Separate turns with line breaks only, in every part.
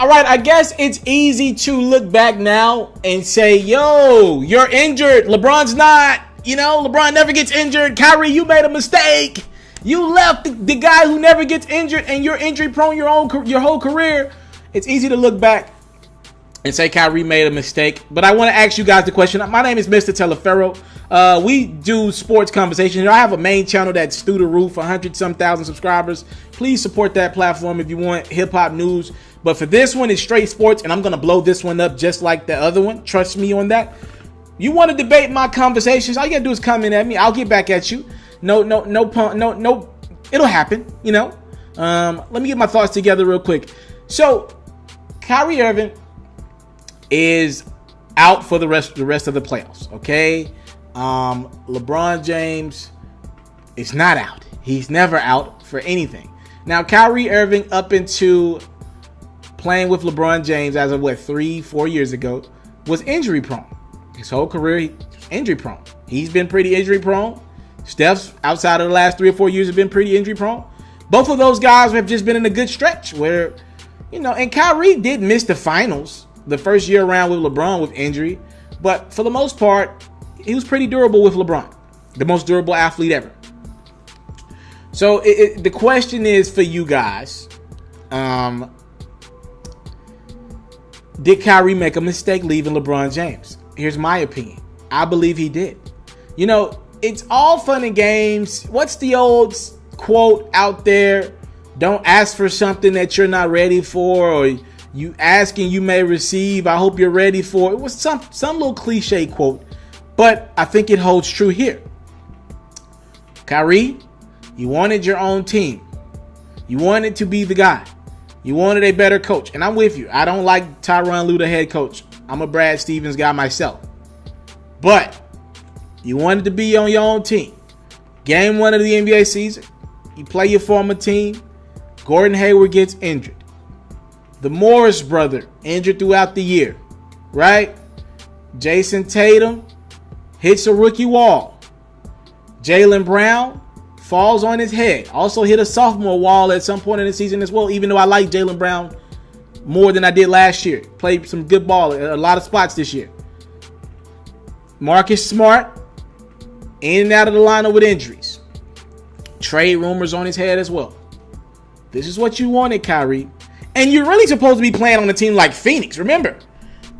All right, I guess it's easy to look back now and say, yo, you're injured. LeBron's not. You know, LeBron never gets injured. Kyrie, you made a mistake. You left the guy who never gets injured, and you're injury prone your whole career. It's easy to look back and say Kyrie made a mistake. But I want to ask you guys the question. My name is Mr. Taliaferro. We do sports conversations. I have a main channel that's through the roof, 100-some thousand subscribers. Please support that platform if you want hip-hop news. But for this one, it's straight sports, and I'm going to blow this one up just like the other one. Trust me on that. You want to debate my conversations, all you got to do is comment at me. I'll get back at you. No, it'll happen, you know. Let me get my thoughts together real quick. So, Kyrie Irving is out for the rest of the playoffs, okay? LeBron James is not out. He's never out for anything. Now, Kyrie Irving, up into playing with LeBron James as of 3-4 years ago, was injury prone. His whole career, he was injury prone. He's been pretty injury prone. Steph's, outside of the last 3 or 4 years, have been pretty injury prone. Both of those guys have just been in a good stretch where, you know, and Kyrie did miss the finals the first year around with LeBron with injury. But for the most part, he was pretty durable with LeBron, the most durable athlete ever. So the question is for you guys, did Kyrie make a mistake leaving LeBron James? Here's my opinion. I believe he did. You know, it's all fun and games. What's the old quote out there? Don't ask for something that you're not ready for, or you asking you may receive. I hope you're ready for it. It was some little cliche quote, but I think it holds true here. Kyrie, you wanted your own team. You wanted to be the guy. You wanted a better coach, and I'm with you. I don't like Tyronn Lue, the head coach. I'm a Brad Stevens guy myself. But you wanted to be on your own team. Game 1 of the NBA season, you play your former team. Gordon Hayward gets injured. The Morris brother injured throughout the year, right? Jason Tatum hits a rookie wall. Jaylen Brown falls on his head. Also hit a sophomore wall at some point in the season as well, even though I like Jaylen Brown more than I did last year. Played some good ball at a lot of spots this year. Marcus Smart, in and out of the lineup with injuries. Trade rumors on his head as well. This is what you wanted, Kyrie. And you're really supposed to be playing on a team like Phoenix. Remember,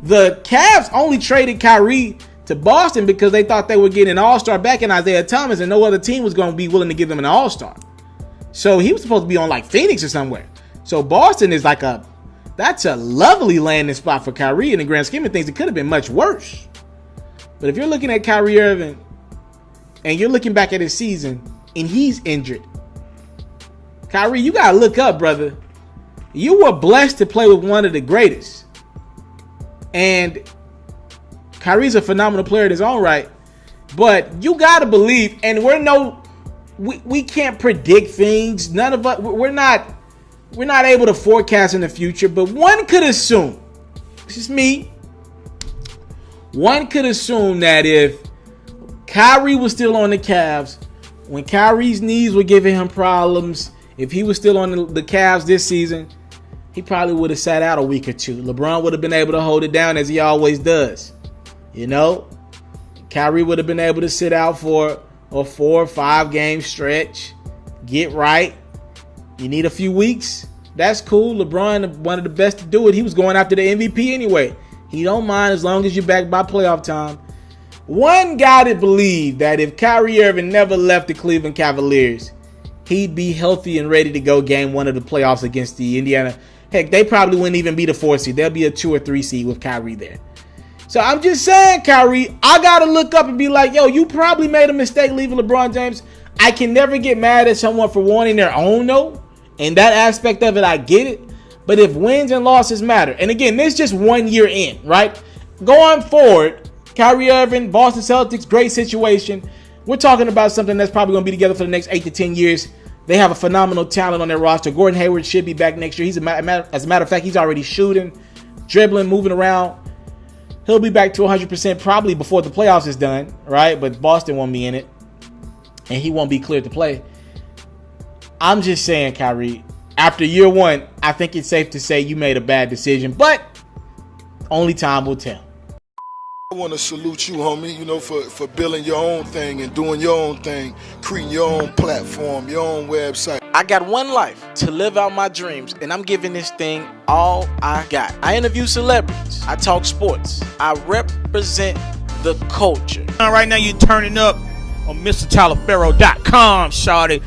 the Cavs only traded Kyrie to Boston because they thought they would get an all-star back in Isaiah Thomas, and no other team was going to be willing to give them an all-star. So he was supposed to be on like Phoenix or somewhere. So Boston is like that's a lovely landing spot for Kyrie in the grand scheme of things. It could have been much worse. But if you're looking at Kyrie Irving and you're looking back at his season and he's injured, Kyrie, you got to look up, brother. You were blessed to play with one of the greatest. And Kyrie's a phenomenal player in his own right. But you got to believe, and we can't predict things. None of us, we're not able to forecast in the future, but one could assume, this is me, one could assume that if Kyrie was still on the Cavs, when Kyrie's knees were giving him problems, if he was still on the Cavs this season, he probably would have sat out a week or two. LeBron would have been able to hold it down as he always does. You know, Kyrie would have been able to sit out for a 4 or 5 game stretch, get right. You need a few weeks. That's cool. LeBron, one of the best to do it. He was going after the MVP anyway. He don't mind as long as you're back by playoff time. One got to believe that if Kyrie Irving never left the Cleveland Cavaliers, he'd be healthy and ready to go game 1 of the playoffs against the Indiana. Heck, they probably wouldn't even be the 4 seed. They'll be a 2 or 3 seed with Kyrie there. So I'm just saying, Kyrie, I got to look up and be like, yo, you probably made a mistake leaving LeBron James. I can never get mad at someone for wanting their own, though. And that aspect of it, I get it. But if wins and losses matter, and again, this is just 1 year in, right? Going forward, Kyrie Irving, Boston Celtics, great situation. We're talking about something that's probably going to be together for the next 8 to 10 years. They have a phenomenal talent on their roster. Gordon Hayward should be back next year. As a matter of fact, he's already shooting, dribbling, moving around. He'll be back to 100% probably before the playoffs is done, right? But Boston won't be in it, and he won't be cleared to play. I'm just saying, Kyrie, After year one, I think it's safe to say you made a bad decision, but only time will tell.
I want to salute you, homie, you know, for building your own thing and doing your own thing, creating your own platform, your own website.
I got one life to live out my dreams, and I'm giving this thing all I got. I interview celebrities. I talk sports. I represent the culture.
Right now, you're turning up on MrTaliaferro.com, shawty.